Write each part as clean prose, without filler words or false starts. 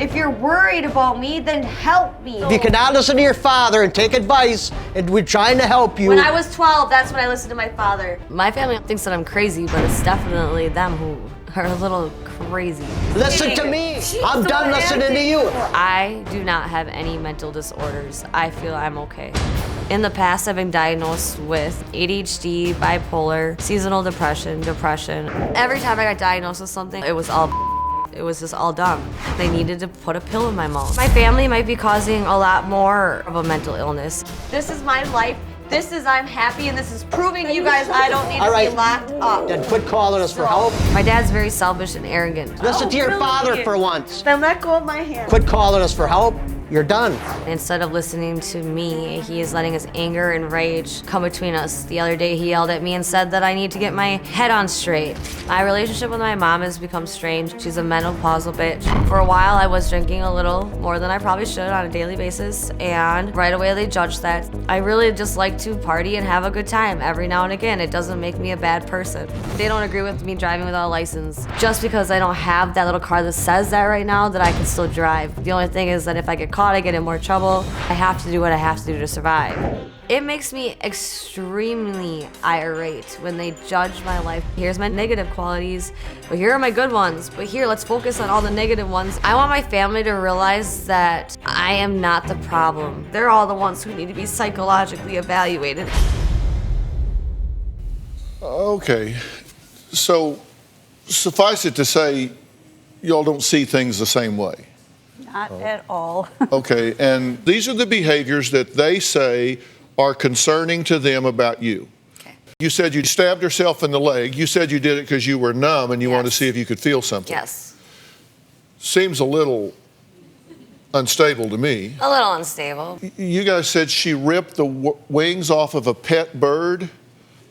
If you're worried about me, then help me. If you cannot listen to your father and take advice, and we're trying to help you. When I was 12, that's when I listened to my father. My family thinks that I'm crazy, but it's definitely them who are a little crazy. Listen to me. I'm done listening to you. I do not have any mental disorders. I feel I'm okay. In the past, I've been diagnosed with ADHD, bipolar, seasonal depression. Every time I got diagnosed with something, it was just all dumb. They needed to put a pill in my mouth. My family might be causing a lot more of a mental illness. This is my life. This is I'm happy, and this is proving to you guys I don't need to be locked up. Then quit calling us for help. My dad's very selfish and arrogant. Listen to your father for once. Then let go of my hand. Quit calling us for help. You're done. Instead of listening to me, he is letting his anger and rage come between us. The other day, he yelled at me and said that I need to get my head on straight. My relationship with my mom has become strange. She's a menopausal bitch. For a while, I was drinking a little more than I probably should on a daily basis, and right away they judged that. I really just like to party and have a good time every now and again. It doesn't make me a bad person. They don't agree with me driving without a license. Just because I don't have that little car that says that right now, that I can still drive. The only thing is that if I get caught, I get in more trouble. I have to do what I have to do to survive. It makes me extremely irate when they judge my life. Here's my negative qualities, but here are my good ones. But here, let's focus on all the negative ones. I want my family to realize that I am not the problem. They're all the ones who need to be psychologically evaluated. Okay, so suffice it to say, y'all don't see things the same way. Not at all. Okay, and these are the behaviors that they say are concerning to them about you. Okay. You said you stabbed yourself in the leg. You said you did it because you were numb and you wanted to see if you could feel something. Yes. Seems a little unstable to me. A little unstable. You guys said she ripped the wings off of a pet bird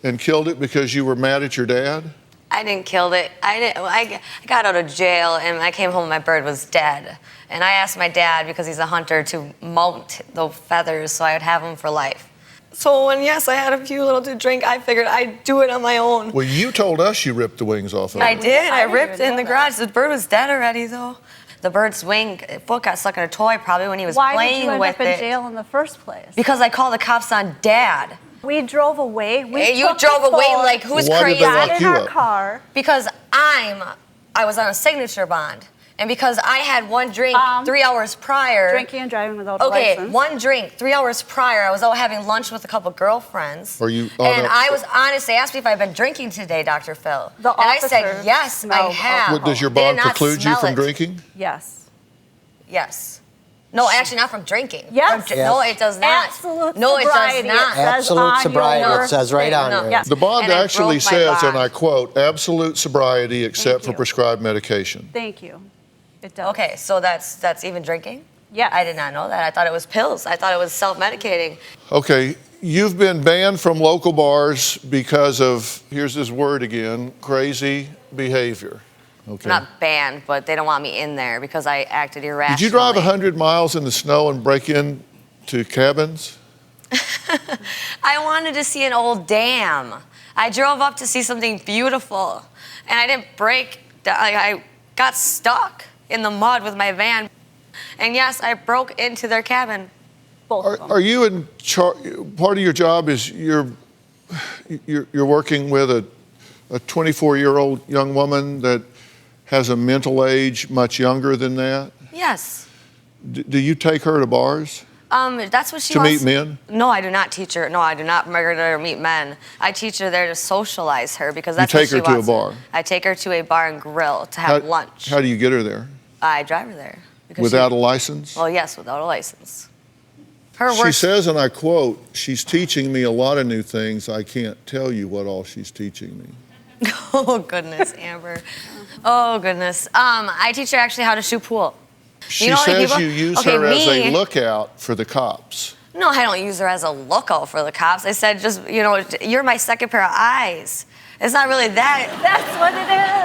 and killed it because you were mad at your dad? I didn't kill it. I got out of jail and I came home and my bird was dead. And I asked my dad, because he's a hunter, to mount the feathers so I would have them for life. So when, yes, I had a few little to drink, I figured I'd do it on my own. Well, you told us you ripped the wings off of it. I did. I ripped in the garage. The bird was dead already, though. The bird's foot got stuck in a toy probably when he was playing with it. Why did you end up in jail in the first place? Because I called the cops on Dad. We drove away. You drove away like who's Why did crazy? they lock Got in you our up? car. Because I was on a signature bond. And because I had one drink 3 hours prior. Drinking and driving without a license. Okay, one drink 3 hours prior. I was out having lunch with a couple girlfriends. Are you? And I was honest. They asked me if I'd been drinking today, Dr. Phil. The and I said, officer yes, I smelled have. What, does your They did bond not preclude you smell from it. drinking? Yes. Yes. No, actually not from drinking. Yes. No, it does not. Absolute no, it does sobriety. not. It says Absolute on sobriety. your It says right on No. there. Yes. The bond And I actually broke my says, and bond. I quote, absolute sobriety except Thank for you. prescribed medication. Thank you. It does. Okay, so that's even drinking? Yes. I did not know that. I thought it was pills. I thought it was self-medicating. Okay, you've been banned from local bars because of, here's this word again, crazy behavior. Okay. Not banned, but they don't want me in there because I acted irrationally. Did you drive 100 miles in the snow and break into cabins? I wanted to see an old dam. I drove up to see something beautiful, and I didn't break. I got stuck in the mud with my van. And yes, I broke into their cabin. Both of them. Are you in charge? Part of your job is you're working with a 24-year-old young woman that has a mental age much younger than that? Yes. Do you take her to bars? That's what she To wants. meet men? No, I do not teach her. No, I do not make her meet men. I teach her there to socialize her because You that's take what she her to a wants. bar? I take her to a bar and grill to have lunch. How do you get her there? I drive her there. because Without a license? Well, yes, without a license. Her She work. says, and I quote, she's teaching me a lot of new things. I can't tell you what all she's teaching me. Oh, goodness, Amber. Oh, goodness. I teach her actually how to shoot pool. She You know how many says people- you use Okay, her as a me- lookout for the cops. No, I don't use her as a lookout for the cops. I said, just, you're my second pair of eyes. It's not really that. That's what it is.